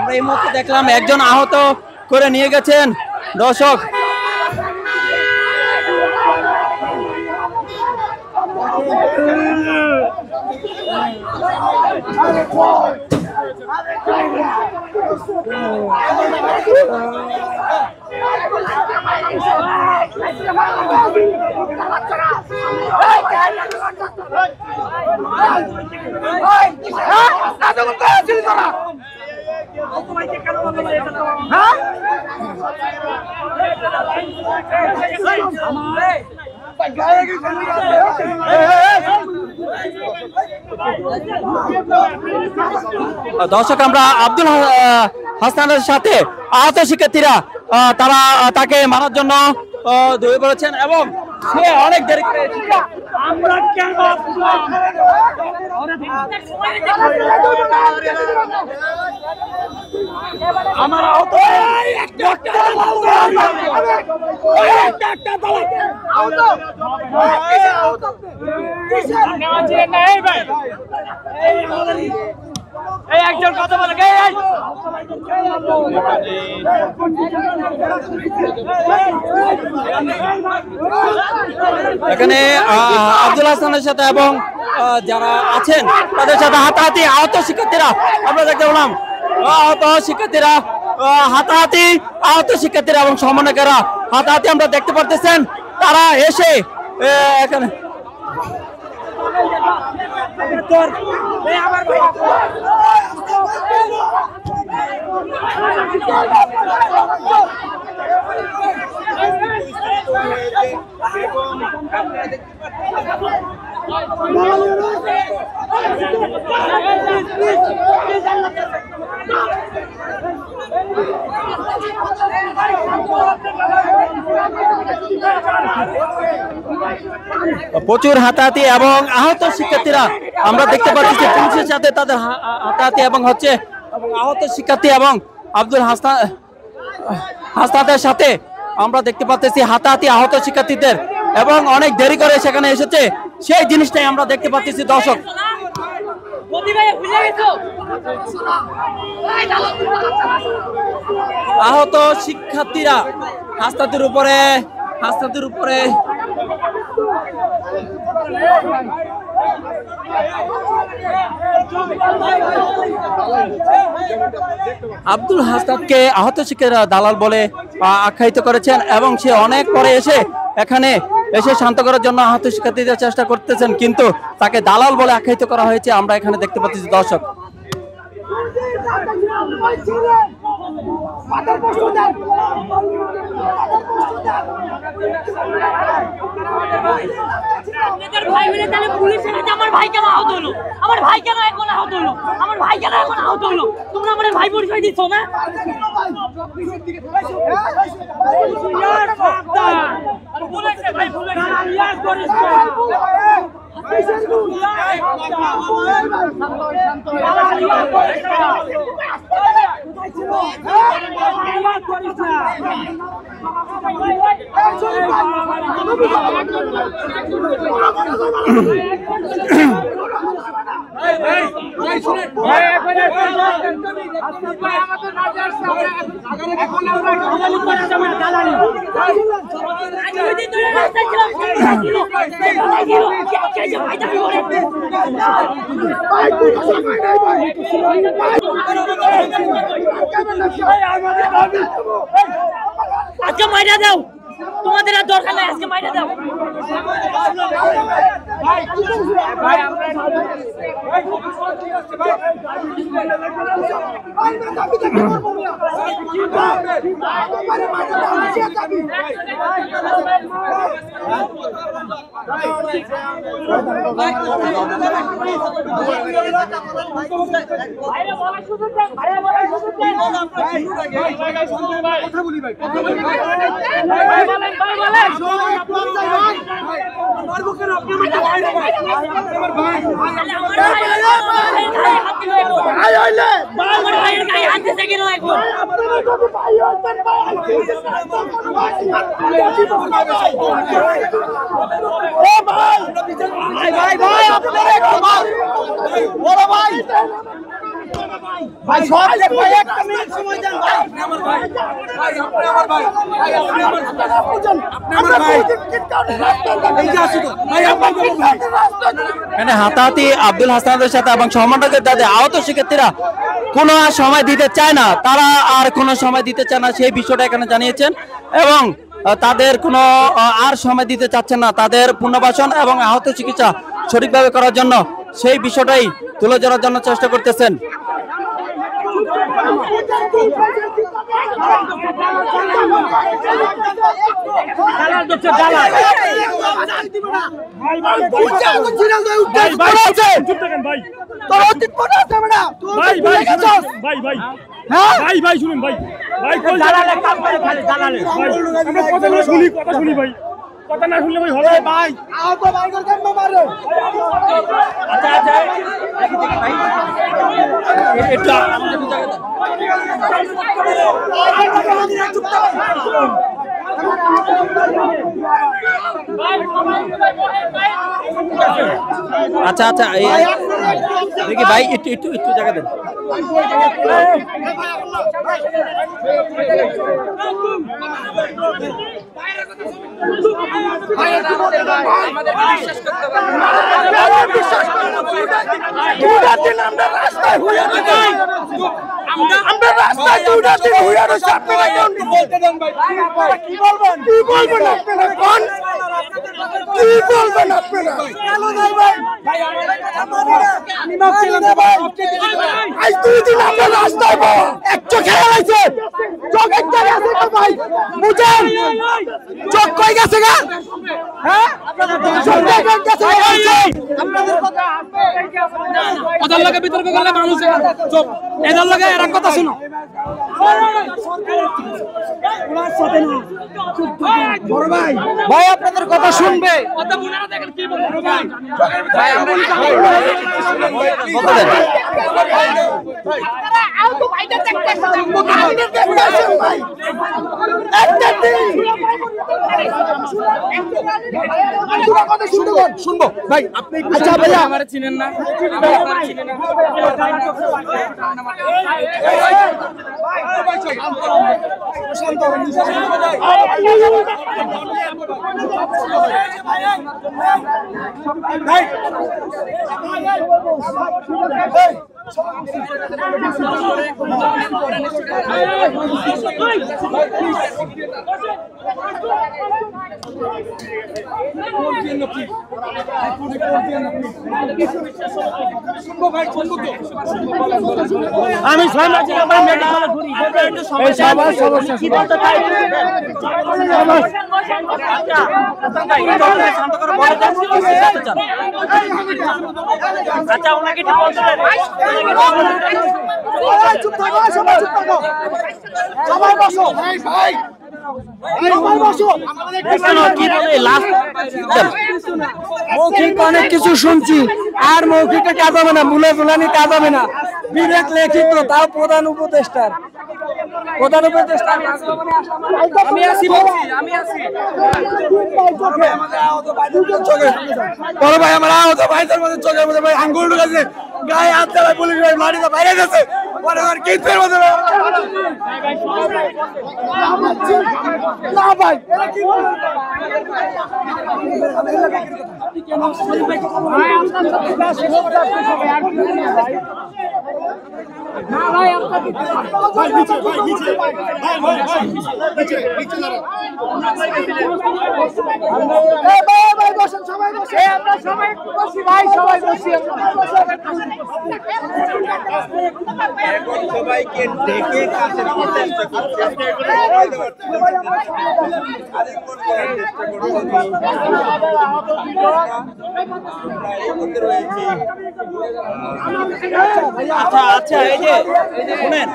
আমরা এই মুহূর্তে দেখলাম একজন আহত করে নিয়ে গেছেন দর্শক। দর্শক আমরা আব্দুল হাসানের সাথে আহত শিক্ষার্থীরা তাকে মারার জন্য দৌড়ে পড়েছেন এবং সে অনেক দেরি করে আমরা কেন আমার আহত একজন কথা বলে এখানে আব্দুল হাসানের সাথে এবং যারা আছেন তাদের সাথে হাতাহাতি আহত শিক্ষার্থীরা আমরা দেখতে পেলাম। আহত শিক্ষার্থীরা হাতাহাতি আহত শিক্ষার্থীরা এবং সমন্বয়কেরা হাতাহাতি আমরা দেখতে পারতেছেন। তারা এসে এখানে প্রচুর হাতাহাতি এবং আহত শিক্ষার্থীরা আমরা দেখতে পাচ্ছি যে পুলিশের সাথে তাদের হাতাহাতি এবং হচ্ছে আহত শিক্ষার্থী এবং আব্দুল হাসনাতের সাথে আমরা দেখতে পাচ্ছি হাতাহাতি আহত শিক্ষার্থীদের এবং অনেক দেরি করে সেখানে এসেছে সেই জিনিসটাই আমরা দেখতে পাচ্ছি দর্শক। আহত শিক্ষার্থীরা হাসনাতের উপরে আব্দুল হাসনাতকে আহত শিক্ষার্থীরা দালাল বলে আখ্যায়িত করেছেন এবং সে অনেক পরে এখানে এসে শান্ত করার জন্য আহত শিক্ষার্থীদের চেষ্টা করতেছেন, কিন্তু তাকে দালাল বলে আখ্যায়িত করা হয়েছে আমরা এখানে দেখতে পাচ্ছি দর্শক। আমার ভাই কেন আহত হলো? আমার ভাই কেন এখন আহত হলো? আমার ভাই কেন এখন আহত হলো? তোমরা আমার ভাই পরিচয় দিচ্ছ না? আজকে মাইরা দাও, তোমাদের আর দরকার নাই, আজকে মাইরা দাও। ভাই সব ভাই একটা মিনিট সময় দেন ভাই আমার ভাই ভাই আপনি আমার ভাই ভাই আপনি আমার ভাই এই যে আসি তো ভাই আপনার ভাই মানে হাতাহাতি আব্দুল হাসানের সাথে এবং সমন্বয়কের তাদের আহত শিক্ষার্থীরা কোনো আর সময় দিতে চায় না, তারা আর কোনো সময় দিতে চায় না সেই বিষয়টা এখানে জানিয়েছেন এবং তাদের কোনো আর সময় দিতে চাচ্ছেন না, তাদের পুনর্বাসন এবং আহত চিকিৎসা সঠিকভাবে করার জন্য সেই বিষয়টাই তুলে ধরার জন্য চেষ্টা করতেছেন। কথা না শুনলে ভাই হবে ভাই আহত ভাইগর কেন মারে আচ্ছা আচ্ছা ভাই এটা আচ্ছা আচ্ছা দেখি ভাই একটু একটু একটু জায়গা দেন। আমরা রাস্তায় দুটা দিন হইয়া রয়েছে আপনারা কি বলতে দেন ভাই কি বলবেন আপনারা কোন কি বলবেন আপনারা কেন নাই ভাই ভাই আমাদের কথা মানি না আমি মাফ চাইলাম ভাই আজ দুই দিন আমরা রাস্তায় বাবা এক চোখে আইছে চোখ একটা আছে তো ভাই বুঝেন চোখ কই গেছে গা হ্যাঁ চোখ গেছে আপনাদের কথা ওদের লগে বিতর্ক করলে মানুষ চুপ, এদের লগে এরকম কথা শুনো। ভাই আপনাদের কথা শুনবে শুনবো ভাই আপনি আচ্ছা ভাইয়া আমার চিনেন না আমি 6 মাস ধরে আমার মেডিকেলে ঘুরি, একটু সমস্যা কি বলতে চাই শান্ত করে বলে যাচ্ছি আচ্ছা ওনাকে ঠিক বলতে চুপ থাকো সবাই চুপ থাকো সবাই বসো ভাই ভাই মৌখিক অনেক কিছু শুনছি আর মৌখিকটা কাজ হবে না, মুলে ফুলানি কাজ হবে না, বিবেক লিখিত তাও প্রধান উপদেষ্টার আমি আসি বলছি আমি আসি বড় ভাই আমার আহত ভাইদের মধ্যে চোখের মধ্যে ভাই আঙ্গুল ঢুকেছে গায়ে হাত চালায় পুলিশ ভাই মাটিতে বাইরে গেছে পরে আর কিসের মধ্যে না ভাই সবাইকে ডেকে কাছে চেষ্টা করছে আচ্ছা আচ্ছা এই যে শুনেন